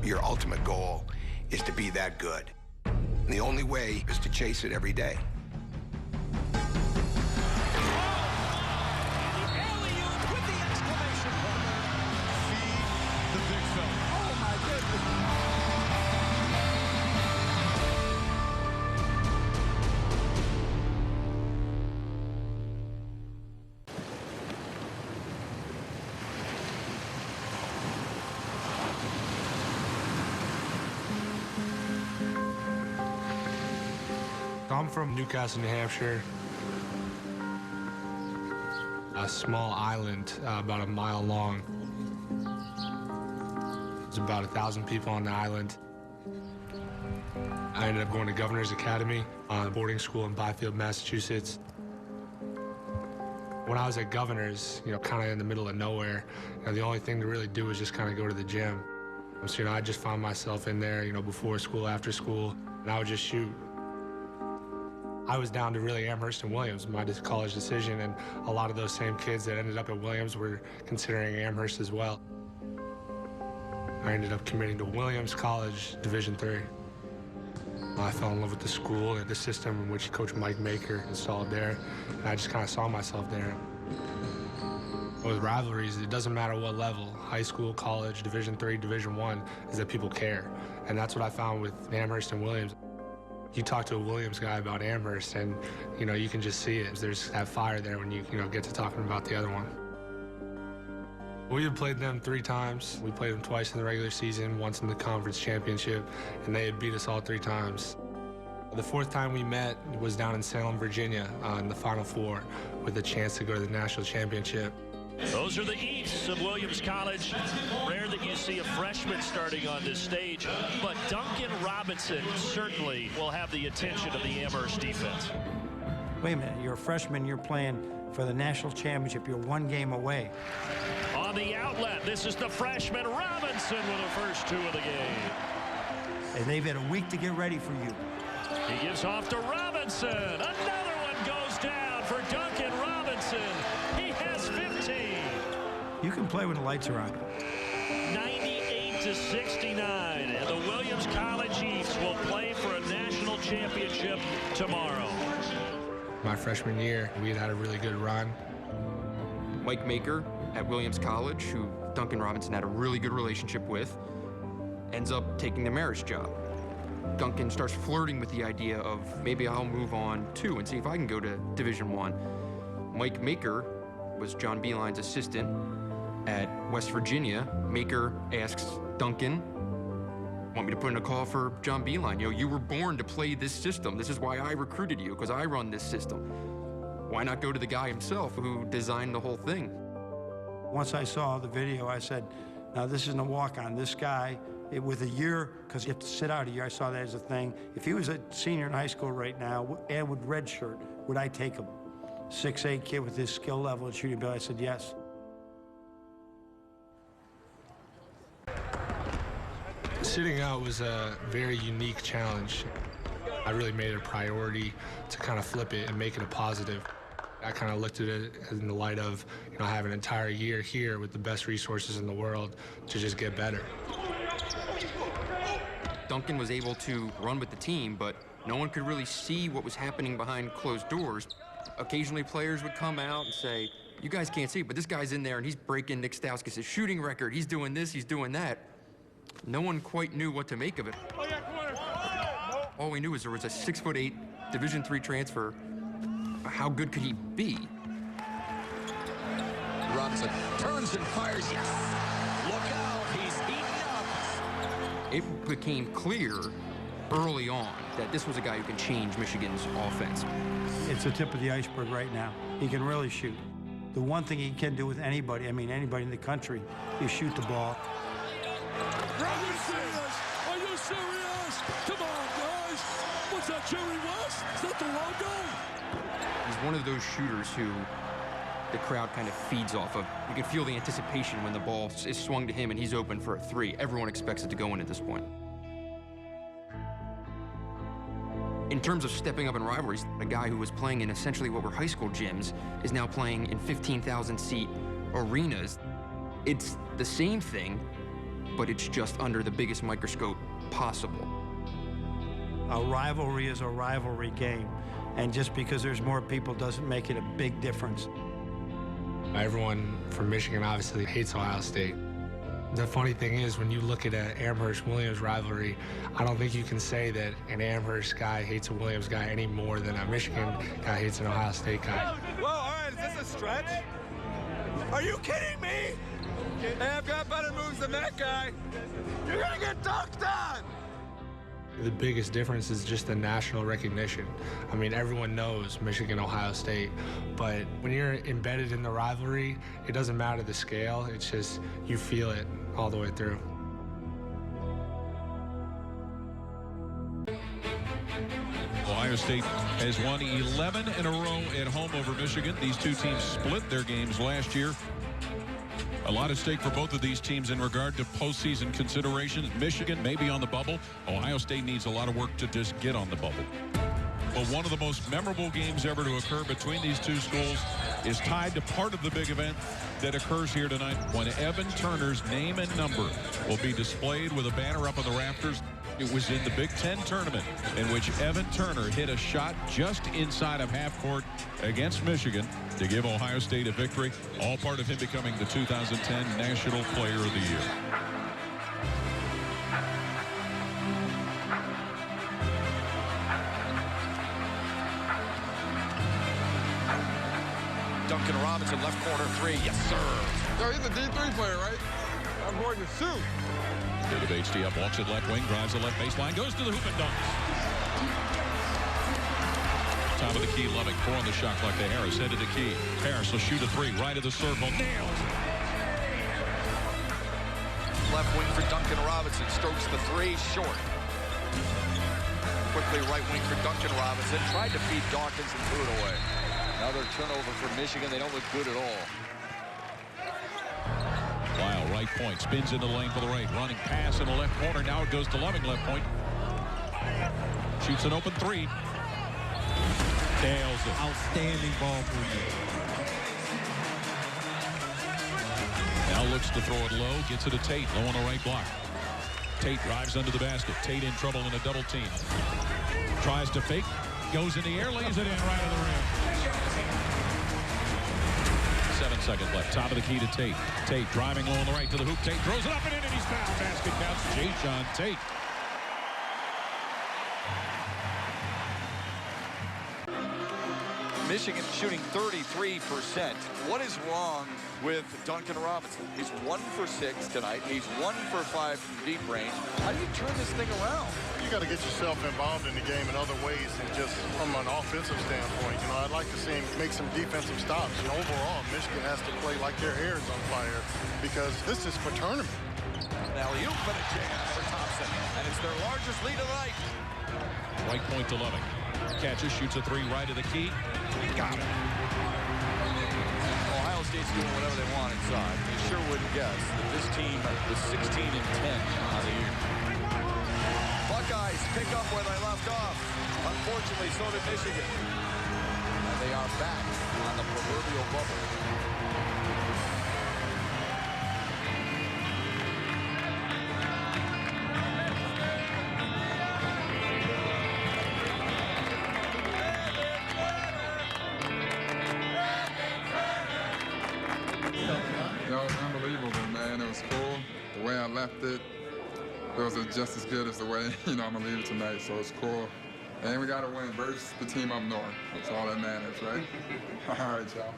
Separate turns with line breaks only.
Your ultimate goal is to be that good. And the only way is to chase it every day.
I'm from Newcastle, New Hampshire, a small island about a mile long. There's about 1,000 people on the island. I ended up going to Governor's Academy, a boarding school in Byfield, Massachusetts. When I was at Governor's, kind of in the middle of nowhere, the only thing to really do was just kind of go to the gym. So, I just found myself in there, before school, after school, and I would just shoot. I was down to really Amherst and Williams, my college decision, and a lot of those same kids that ended up at Williams were considering Amherst as well. I ended up committing to Williams College, Division III. I fell in love with the school and the system in which Coach Mike Maker installed there, and I just kind of saw myself there. With rivalries, it doesn't matter what level, high school, college, Division III, Division I, is that people care. And that's what I found with Amherst and Williams. You talk to a Williams guy about Amherst, and you can just see it. There's that fire there when you get to talking about the other one. We had played them 3 times. We played them twice in the regular season, once in the conference championship, and they had beat us all 3 times. The 4th time we met was down in Salem, Virginia, in the Final Four, with a chance to go to the national championship.
Those are the Eats of Williams College. Rare that you see a freshman starting on this stage, but Duncan Robinson certainly will have the attention of the Amherst defense.
Wait a minute, you're a freshman, you're playing for the national championship, you're 1 game away.
On the outlet, this is the freshman Robinson with the first 2 of the game.
And they've had a week to get ready for you.
He gives off to Robinson. Another one goes down for Duncan Robinson. He has 15.
You can play when the lights are on.
98-69, and the Williams College Eats will play for a national championship tomorrow.
My freshman year, we had a really good run.
Mike Maker at Williams College, who Duncan Robinson had a really good relationship with, ends up taking the Marist job. Duncan starts flirting with the idea of maybe I'll move on too and see if I can go to Division I. Mike Maker was John Beilein's assistant at West Virginia. Maker asks Duncan, want me to put in a call for John Beilein? You were born to play this system. This is why I recruited you, because I run this system. Why not go to the guy himself who designed the whole thing?
Once I saw the video, I said, now this isn't a walk-on. This guy, with a year, because you have to sit out a year, I saw that as a thing. If he was a senior in high school right now and with redshirt, would I take him? 6'8" kid with his skill level and shooting ability? I said yes.
Sitting out was a very unique challenge. I really made it a priority to kind of flip it and make it a positive. I kind of looked at it in the light of, I have an entire year here with the best resources in the world to just get better.
Duncan was able to run with the team, but no one could really see what was happening behind closed doors. Occasionally players would come out and say, you guys can't see, but this guy's in there and he's breaking Nick Stauskas' shooting record. He's doing this, he's doing that. No one quite knew what to make of it. All we knew is there was a 6'8" Division III transfer. How good could he be?
Robinson turns and fires. Yes! Look out, he's heating up.
It became clear early on that this was a guy who can change Michigan's offense.
It's the tip of the iceberg right now. He can really shoot. The one thing he can do with anybody, anybody in the country, is shoot the ball.
Robinson! Are you serious? Come on, guys! What's that, Jerry West? Is that the logo?
He's one of those shooters who the crowd kind of feeds off of. You can feel the anticipation when the ball is swung to him and he's open for a 3. Everyone expects it to go in at this point. In terms of stepping up in rivalries, a guy who was playing in essentially what were high school gyms is now playing in 15,000-seat arenas. It's the same thing, but it's just under the biggest microscope possible.
A rivalry is a rivalry game, and just because there's more people doesn't make it a big difference.
Everyone from Michigan obviously hates Ohio State. The funny thing is, when you look at an Amherst-Williams rivalry, I don't think you can say that an Amherst guy hates a Williams guy any more than a Michigan guy hates an Ohio State guy.
Well, all right, is this a stretch? Are you kidding me? Hey, I've got better moves than that guy. You're gonna get dunked on!
The biggest difference is just the national recognition. I mean, everyone knows Michigan, Ohio State, but when you're embedded in the rivalry, it doesn't matter the scale, it's just you feel it all the way through.
Ohio State has won 11 in a row at home over Michigan. These two teams split their games last year. A lot at stake for both of these teams in regard to postseason consideration. Michigan may be on the bubble. Ohio State needs a lot of work to just get on the bubble. But one of the most memorable games ever to occur between these two schools is tied to part of the big event that occurs here tonight when Evan Turner's name and number will be displayed with a banner up on the rafters. It was in the Big Ten tournament in which Evan Turner hit a shot just inside of half court against Michigan to give Ohio State a victory, all part of him becoming the 2010 National Player of the Year.
Duncan Robinson, left corner three. Yes, sir.
Yo, he's a D3 player, right? I'm going to shoot.
David H.D. up, walks it left wing, drives the left baseline, goes to the hoop and dunks. Top of the key, Loving, four on the shot clock to Harris, headed to Key. Harris will shoot a three, right of the circle, nails.
Left wing for Duncan Robinson, strokes the three, short. Quickly right wing for Duncan Robinson, tried to feed Dawkins and threw it away. Another turnover for Michigan, they don't look good at all.
Lyle, right point, spins into the lane for the right, running pass in the left corner, now it goes to Loving, left point. Shoots an open three. Nails it.
Outstanding ball movement.
Now looks to throw it low, gets it to Tate, low on the right block. Tate drives under the basket. Tate in trouble in a double team. Tries to fake, goes in the air, lays it in right of the rim. 7 seconds left. Top of the key to Tate. Tate driving low on the right to the hoop. Tate throws it up and in, and he's fouled. Basket counts. Jayshon Tate.
Michigan shooting 33%. What is wrong with Duncan Robinson? He's 1 for 6 tonight. He's 1 for 5 from deep range. How do you turn this thing around?
You got to get yourself involved in the game in other ways than just from an offensive standpoint. You know, I'd like to see him make some defensive stops. You know, overall, Michigan has to play like their hair is on fire because this is for tournament.
Now, alley-oop and a jam for Thompson, and it's their largest lead of the night.
Right point to Loving. Catches, shoots a three right of the key. Got it.
Ohio State's doing whatever they want inside. You sure wouldn't guess that this team was 16-10 on the year. Buckeyes pick up where they left off. Unfortunately, so did Michigan. And they are back on the proverbial bubble.
That was unbelievable, man. It was cool. The way I left it, it was just as good as the way, I'm going to leave it tonight, so it's cool. And we got to win versus the team up north. That's all that matters, right? All right, y'all.